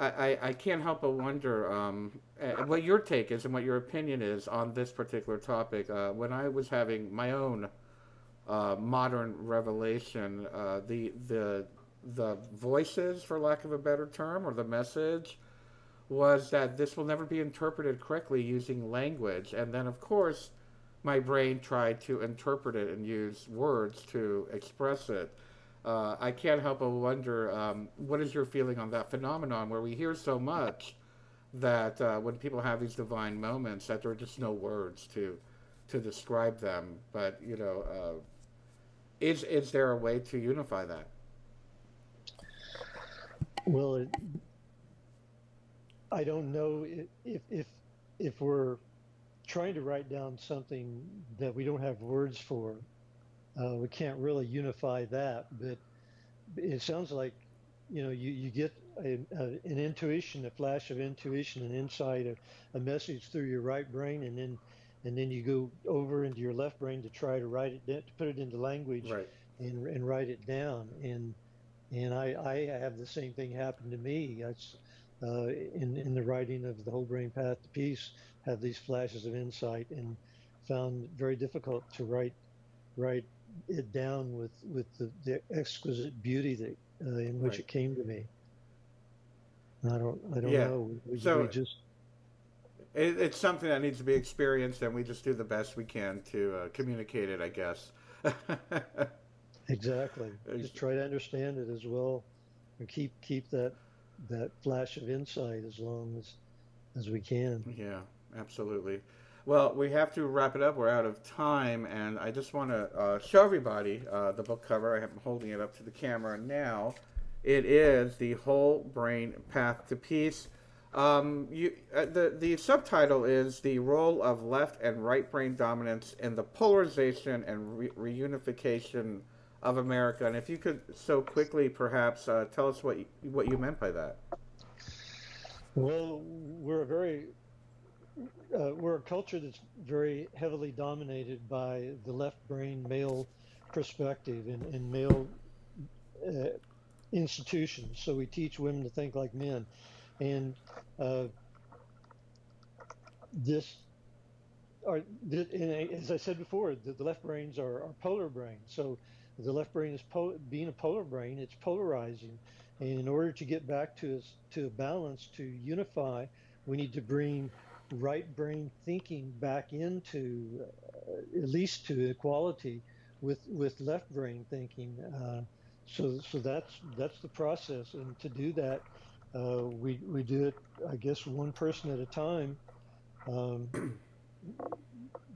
I can't help but wonder what your take is and what your opinion is on this particular topic. When I was having my own modern revelation, the voices, for lack of a better term, or the message was that this will never be interpreted correctly using language. And then, of course, my brain tried to interpret it and use words to express it. I can't help but wonder what is your feeling on that phenomenon where we hear so much that when people have these divine moments that there are just no words to describe them. But is there a way to unify that?
Well, I don't know if we're trying to write down something that we don't have words for, we can't really unify that. But it sounds like you get an intuition, a flash of intuition, an insight, a message through your right brain, and then you go over into your left brain to try to write it down, to put it into language,
Right.
and write it down. And I have the same thing happen to me. That's in the writing of the Whole Brain Path to Peace, have these flashes of insight, and found it very difficult to write it down with the exquisite beauty that in which
Right.
it came to me. I don't
Yeah.
know. We
So
just
it's something that needs to be experienced, and we just do the best we can to communicate it, I guess.
exactly
Ex-
just try to understand it as well, and keep that flash of insight as long as we can.
yeah, absolutely. Well, we have to wrap it up. We're out of time, and I just want to show everybody the book cover. I'm holding it up to the camera now. It is The Whole Brain Path to Peace. The subtitle is The Role of Left and Right Brain Dominance in the Polarization and Reunification of America. And if you could so quickly perhaps tell us what you meant by that.
Well, we're a culture that's very heavily dominated by the left brain male perspective and male uh, institutions. So we teach women to think like men, and uh, this and as I said before, the left brains are polar brains. So the left brain is being a polar brain. It's polarizing, and in order to get back to a balance, to unify, we need to bring right brain thinking back into at least to equality with left brain thinking. So that's the process, and to do that, we do it, I guess, one person at a time. Um,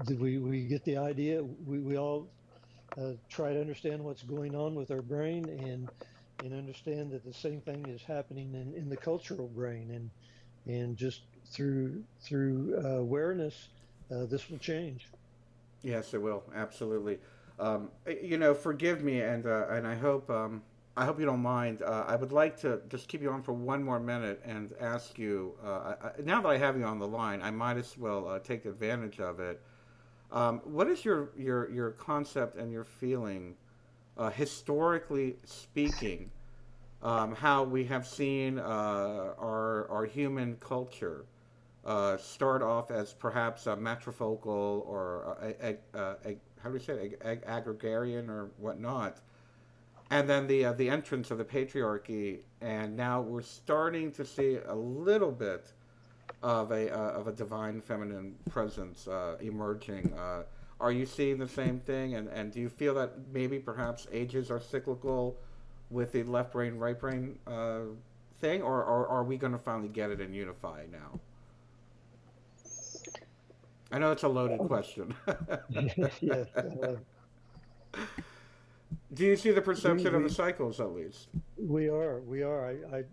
we get the idea. We all try to understand what's going on with our brain, and understand that the same thing is happening in the cultural brain, and just through awareness, this will change.
Yes, it will absolutely. Forgive me, and I hope you don't mind. I would like to just keep you on for one more minute and ask you. Now that I have you on the line, I might as well take advantage of it. What is your concept and your feeling historically speaking, how we have seen our human culture start off as perhaps a matrifocal or how do we say it, agrarian or whatnot, and then the entrance of the patriarchy, and now we're starting to see a little bit of a divine feminine presence emerging. Are you seeing the same thing? And do you feel that maybe perhaps ages are cyclical with the left brain, right brain thing, or are we going to finally get it and unify now? I know it's a loaded question.
Yeah,
Do you see the
we
perception of the
we
cycles at least?
we are. I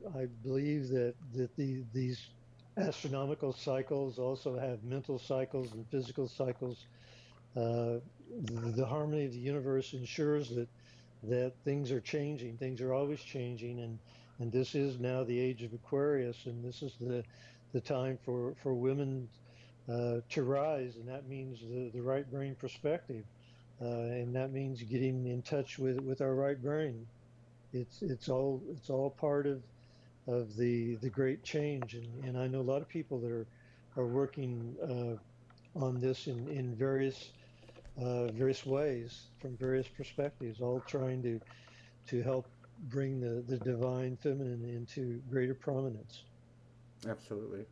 believe that these astronomical cycles also have mental cycles and physical cycles. Uh, the harmony of the universe ensures that things are changing. Things are always changing, and this is now the age of Aquarius, and this is the time for women to rise, and that means the right brain perspective, and that means getting in touch with our right brain. It's all part of the great change, and I know a lot of people that are working on this in various ways from various perspectives, all trying to help bring the divine feminine into greater prominence.
Absolutely.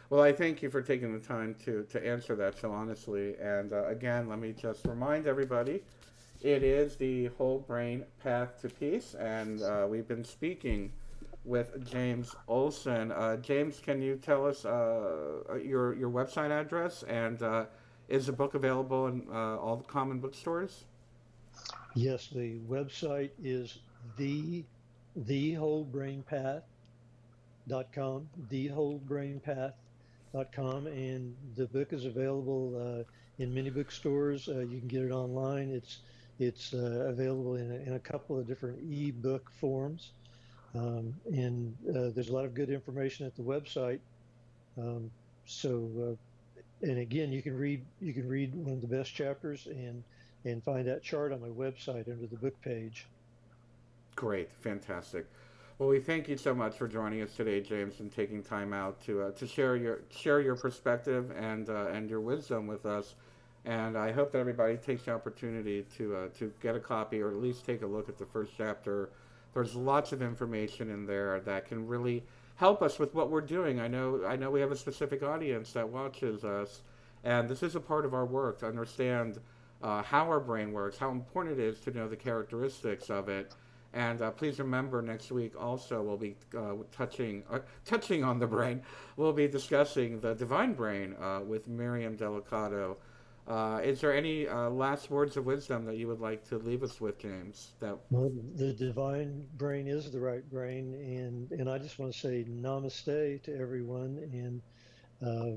Well, I thank you for taking the time to answer that so honestly. And again, let me just remind everybody it is the Whole Brain Path to Peace, and we've been speaking with James Olson. James, can you tell us your website address, and is the book available in all the common bookstores?
Yes, the website is the thewholebrainpath.com, thewholebrainpath.com, and the book is available in many bookstores. You can get it online. It's available in a couple of different ebook forms, and there's a lot of good information at the website. Um, so, and again, you can read one of the best chapters and find that chart on my website under the book page.
Great, fantastic. Well, we thank you so much for joining us today, James, and taking time out to share your perspective and your wisdom with us. And I hope that everybody takes the opportunity to get a copy or at least take a look at the first chapter. There's lots of information in there that can really help us with what we're doing. I know we have a specific audience that watches us, and this is a part of our work to understand how our brain works, how important it is to know the characteristics of it. And please remember, next week also we'll be touching on the brain. We'll be discussing the divine brain with Miriam Delicado. Is there any last words of wisdom that you would like to leave us with, James? That
Well, the divine brain is the right brain, and I just want to say namaste to everyone, uh,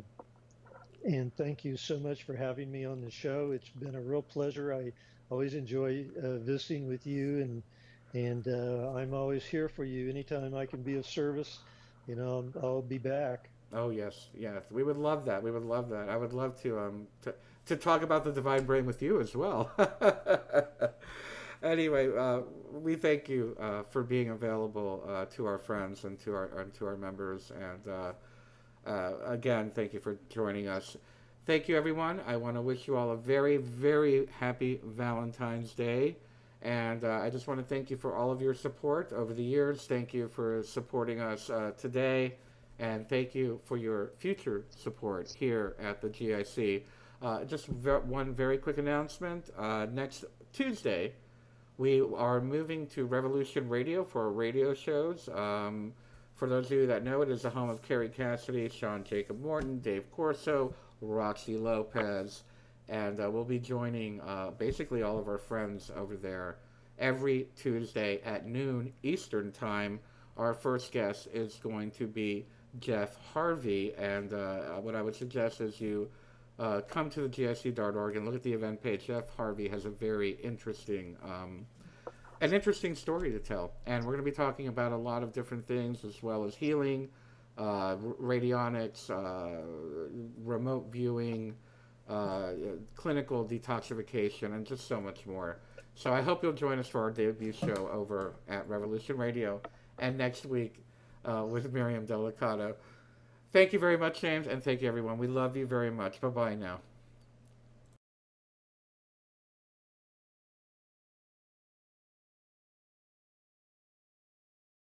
and thank you so much for having me on the show. It's been a real pleasure. I always enjoy visiting with you, and I'm always here for you. Anytime I can be of service, I'll be back.
Oh yes, yes, we would love that. We would love that. I would love to talk about the divine brain with you as well. Anyway, we thank you for being available to our friends and to our members, and again, thank you for joining us. Thank you, everyone. I want to wish you all a very, very happy Valentine's Day. And I just want to thank you for all of your support over the years. Thank you for supporting us today. And thank you for your future support here at the GIC. One very quick announcement. Next Tuesday, we are moving to Revolution Radio for our radio shows. For those of you that know, it is the home of Carrie Cassidy, Sean Jacob Morton, Dave Corso, Roxy Lopez, and we'll be joining basically all of our friends over there every Tuesday at noon Eastern Time. Our first guest is going to be Jeff Harvey, and what I would suggest is you come to the GIC.org and look at the event page. Jeff Harvey has a very an interesting story to tell, and we're going to be talking about a lot of different things as well as healing, radionics, remote viewing, clinical detoxification, and just so much more. So I hope you'll join us for our debut show over at Revolution Radio and next week with Miriam Delicato. Thank you very much, James, and thank you, everyone. We love you very much. Bye-bye now.